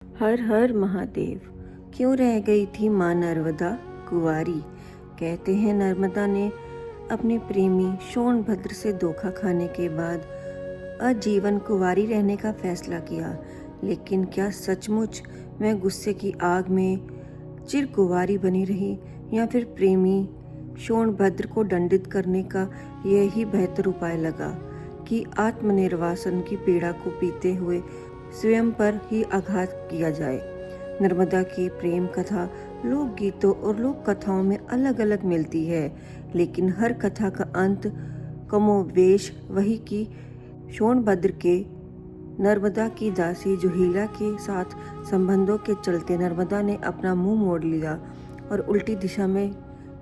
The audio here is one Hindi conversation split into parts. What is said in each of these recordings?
हर हर महादेव। क्यों रह गई थी माँ नर्मदा कुंवारी। कहते हैं नर्मदा ने अपने प्रेमी सोनभद्र से धोखा खाने के बाद आजीवन कुंवारी रहने का फैसला किया। लेकिन क्या सचमुच वह गुस्से की आग में चिर कुंवारी बनी रही, या फिर प्रेमी सोनभद्र को दंडित करने का यही बेहतर उपाय लगा कि आत्मनिर्वासन की पीड़ा को पीते हुए स्वयं पर ही आघात किया जाए। नर्मदा की प्रेम कथा लोक गीतों और लोक कथाओं में अलग अलग मिलती है, लेकिन हर कथा का अंत कमोवेश वही कि सोनभद्र के नर्मदा की दासी जुहीला के साथ संबंधों के चलते नर्मदा ने अपना मुंह मोड़ लिया और उल्टी दिशा में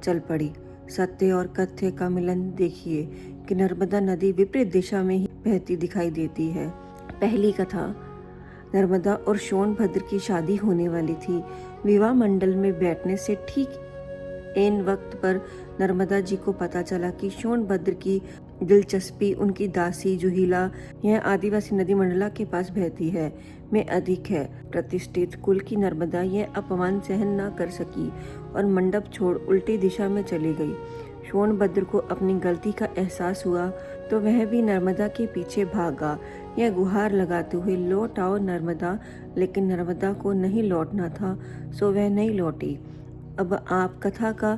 चल पड़ी। सत्य और कथ्य का मिलन देखिए कि नर्मदा नदी विपरीत दिशा में ही बहती दिखाई देती है। पहली कथा, नर्मदा और सोनभद्र की शादी होने वाली थी। विवाह मंडल में बैठने से ठीक ऐन वक्त पर नर्मदा जी को पता चला कि सोनभद्र की दिलचस्पी उनकी दासी जुहीला यह आदिवासी नदी मंडला के पास बहती है में अधिक है। प्रतिष्ठित कुल की नर्मदा यह अपमान सहन न कर सकी और मंडप छोड़ उल्टी दिशा में चली गई। सोनभद्र को अपनी गलती का एहसास हुआ तो वह भी नर्मदा के पीछे भागा, यह गुहार लगाते हुए लौट आओ नर्मदा, लेकिन नर्मदा को नहीं लौटना था, सो वह नहीं लौटी। अब आप कथा का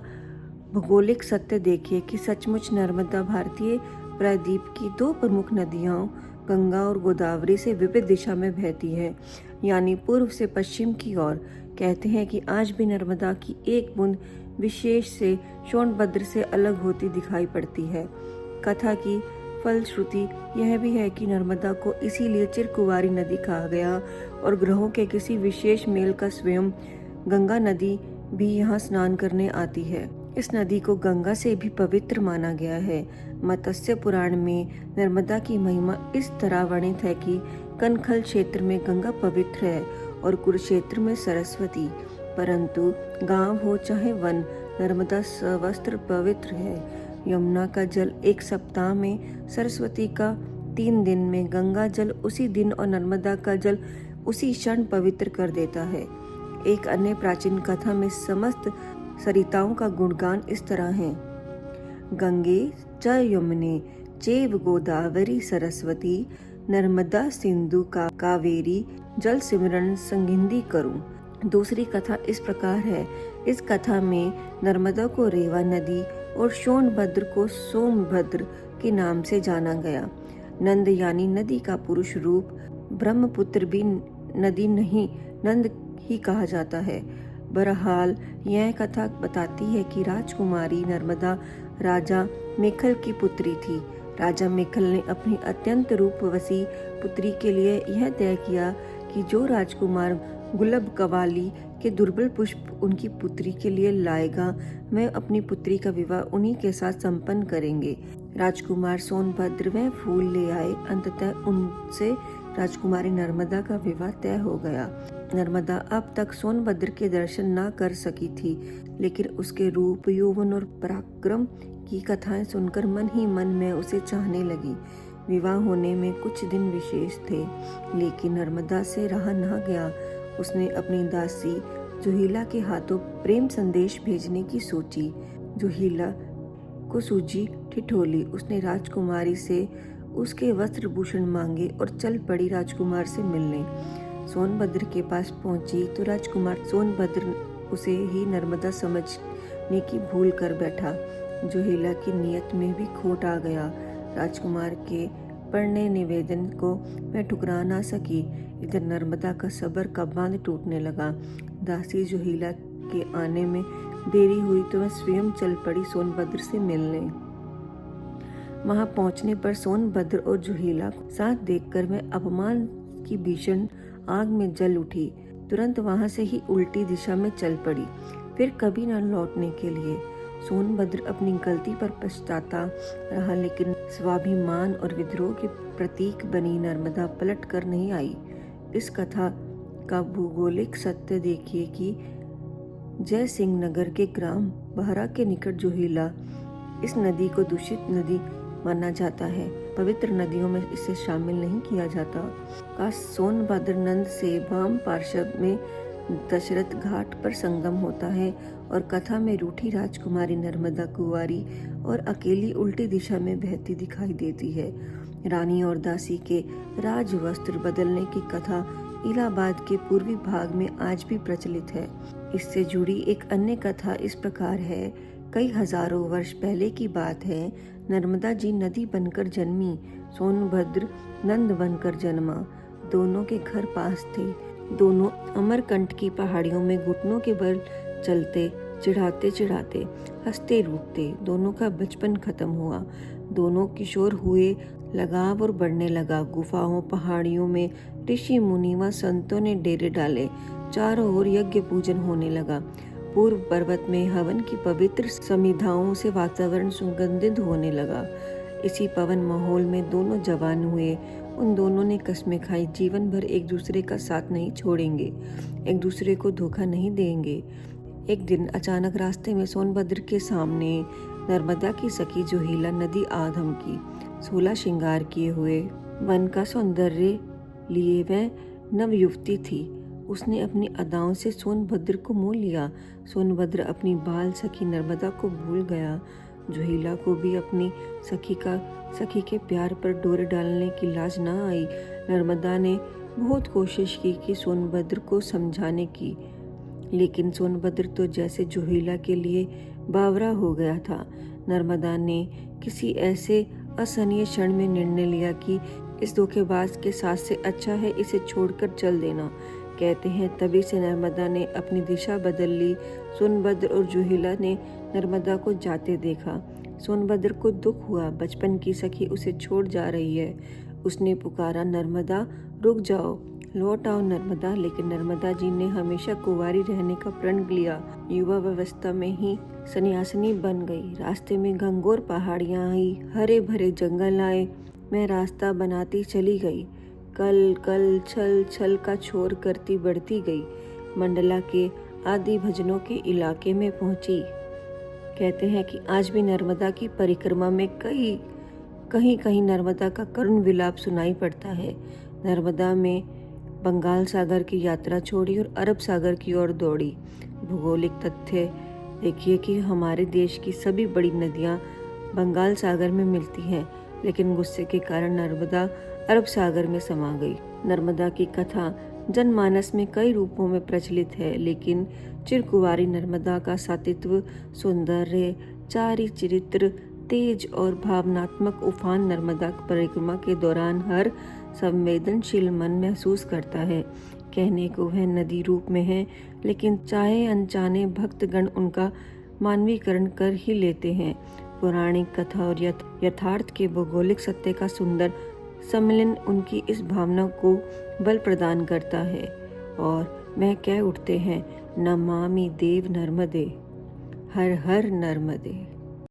भौगोलिक सत्य देखिए कि सचमुच नर्मदा भारतीय प्रायद्वीप की दो प्रमुख नदियों गंगा और गोदावरी से विपरीत दिशा में बहती है, यानी पूर्व से पश्चिम की ओर। कहते हैं कि आज भी नर्मदा की एक बूंद विशेष से सोनभद्र से अलग होती दिखाई पड़ती है। कथा की फलश्रुति यह भी है कि नर्मदा को इसीलिए चिरकुंवारी नदी कहा गया और ग्रहों के किसी विशेष मेल का स्वयं गंगा नदी भी यहाँ स्नान करने आती है। इस नदी को गंगा से भी पवित्र माना गया है। मत्स्य पुराण में नर्मदा की महिमा इस तरह वर्णित है कि कनखल क्षेत्र में गंगा पवित्र है और कुरुक्षेत्र में सरस्वती, परंतु गांव हो चाहे वन, नर्मदा सवस्त्र पवित्र है। यमुना का जल एक सप्ताह में, सरस्वती का 3 दिन में, गंगा जल उसी दिन और नर्मदा का जल उसी क्षण पवित्र कर देता है। एक अन्य प्राचीन कथा में समस्त सरिताओं का गुणगान इस तरह है। गंगे च यमुने चैव गोदावरी सरस्वती, नर्मदा सिंधु का कावेरी, जल सिमरन संगिंदी करूं। दूसरी कथा इस प्रकार है। इस कथा में नर्मदा को रेवा नदी और सोनभद्र को सोमभद्र के नाम से जाना गया। नंद यानी नदी का पुरुष रूप, ब्रह्मपुत्र भी नदी नहीं नंद ही कहा जाता है। बहरहाल यह कथा बताती है कि राजकुमारी नर्मदा राजा मेखल की पुत्री थी। राजा मेखल ने अपनी अत्यंत रूपवती पुत्री के लिए यह तय किया कि जो राजकुमार गुलाब कवाली के दुर्बल पुष्प उनकी पुत्री के लिए लाएगा, वह अपनी पुत्री का विवाह उन्हीं के साथ संपन्न करेंगे। राजकुमार सोनभद्र वह फूल ले आए। अंततः उनसे राजकुमारी नर्मदा का विवाह तय हो गया। नर्मदा अब तक सोनभद्र के दर्शन न कर सकी थी, लेकिन उसके रूप, यौवन और पराक्रम की कथाएं सुनकर मन ही मन में उसे चाहने लगी। विवाह होने में कुछ दिन विशेष थे, लेकिन नर्मदा से रहा न गया। उसने अपनी दासी जुहीला के हाथों प्रेम संदेश भेजने की सोची। जुहीला को सूझी ठिठोली। उसने राजकुमारी से उसके वस्त्र भूषण मांगे और चल पड़ी राजकुमार से मिलने। सोनभद्र के पास पहुंची तो राजकुमार सोनभद्र उसे ही नर्मदा समझने की भूल कर बैठा। जुहीला की नियत में भी खोट आ गया। राजकुमार के पढ़ने निवेदन को मैं ठुकरा ना सकी। इधर नर्मदा का सबर का बांध टूटने लगा। दासी जुहीला के आने में देरी हुई तो मैं स्वयं चल पड़ी सोनभद्र से मिलने। वहां पहुंचने पर सोनभद्र और जुहीला को साथ देखकर मैं अपमान की भीषण आग में जल उठी। तुरंत वहां से ही उल्टी दिशा में चल पड़ी, फिर कभी न लौटने के लिए। सोनभद्र अपनी गलती पर पछताता रहा, लेकिन स्वाभिमान और विद्रोह के प्रतीक बनी नर्मदा पलट कर नहीं आई। इस कथा का भौगोलिक सत्य देखिए कि जय सिंह नगर के ग्राम बहरा के निकट जुहीला इस नदी को दूषित नदी माना जाता है, पवित्र नदियों में इसे शामिल नहीं किया जाता। का सोनभद्र नंद से वाम पार्श्व में दशरथ घाट पर संगम होता है और कथा में रूठी राजकुमारी नर्मदा कुंवारी और अकेली उल्टी दिशा में बहती दिखाई देती है। रानी और दासी के राज वस्त्र बदलने की कथा इलाहाबाद के पूर्वी भाग में आज भी प्रचलित है। इससे जुड़ी एक अन्य कथा इस प्रकार है। कई हजारों वर्ष पहले की बात है। नर्मदा जी नदी बनकर जन्मी, सोनभद्र नंद बनकर जन्मा। दोनों के घर पास थे। दोनों अमरकंटक की पहाड़ियों में घुटनों के बल चलते, चिढ़ाते चिढ़ाते, हंसते रूठते। दोनों का बचपन खत्म हुआ। दोनों किशोर हुए। लगाव और बढ़ने लगा। गुफाओं, पहाड़ियों में ऋषि मुनि व संतों ने डेरे डाले। चारों ओर यज्ञ पूजन होने लगा। पूर्व पर्वत में हवन की पवित्र समिधाओं से वातावरण सुगंधित होने लगा। इसी पवन माहौल में दोनों जवान हुए। उन दोनों ने कस्में खाई, जीवन भर एक दूसरे का साथ नहीं छोड़ेंगे, एक दूसरे को धोखा नहीं देंगे। एक दिन अचानक रास्ते में सोनभद्र के सामने नर्मदा की सखी जोहिला नदी आ धमकी। 16 श्रृंगार किए हुए, वन का सौंदर्य लिए वह नव युवती थी। उसने अपनी अदाओं से सोनभद्र को मोह लिया। सोनभद्र अपनी बाल सखी नर्मदा को भूल गया। जोहिला को भी अपनी सखी के प्यार पर डोर डालने की लाज न आई। नर्मदा ने बहुत कोशिश की कि सोनभद्र को समझाने की, लेकिन सोनभद्र तो जैसे जोहिला के लिए बावरा हो गया था। नर्मदा ने किसी ऐसे असहनीय क्षण में निर्णय लिया कि इस धोखेबाज के साथ से अच्छा है इसे छोड़कर चल देना। कहते हैं तभी से नर्मदा ने अपनी दिशा बदल ली। सोनभद्र और जोहिला ने नर्मदा को जाते देखा। सोनभद्र को दुख हुआ। बचपन की सखी उसे छोड़ जा रही है। उसने पुकारा, नर्मदा रुक जाओ, लौट आओ नर्मदा। लेकिन नर्मदा जी ने हमेशा कुंवारी रहने का प्रण लिया। युवा अवस्था में ही सन्यासिनी बन गई। रास्ते में घंघोर पहाड़ियां आई, हरे भरे जंगल आए। मैं रास्ता बनाती चली गई। कल कल छल छल का छोर करती बढ़ती गई। मंडला के आदि भजनों के इलाके में पहुंची। कहते हैं कि आज भी नर्मदा की परिक्रमा में कहीं कहीं नर्मदा का करुण विलाप सुनाई पड़ता है। नर्मदा में बंगाल सागर की यात्रा छोड़ी और अरब सागर की ओर दौड़ी। भौगोलिक तथ्य देखिए कि हमारे देश की सभी बड़ी नदियां बंगाल सागर में मिलती हैं, लेकिन गुस्से के कारण नर्मदा अरब सागर में समा गई। नर्मदा की कथा जनमानस में कई रूपों में प्रचलित है, लेकिन चिरकुंवारी नर्मदा का सातित्व, सौंदर्य, चारि चरित्र, तेज और भावनात्मक उफान नर्मदा परिक्रमा के दौरान हर संवेदनशील मन महसूस करता है। कहने को वह नदी रूप में है, लेकिन चाहे अनचाहे भक्तगण उनका मानवीकरण कर ही लेते हैं। पौराणिक कथा और यथार्थ के भौगोलिक सत्य का सुंदर सम्मिलन उनकी इस भावना को बल प्रदान करता है और वह कह उठते हैं, नमामि देव नर्मदे, हर हर नर्मदे।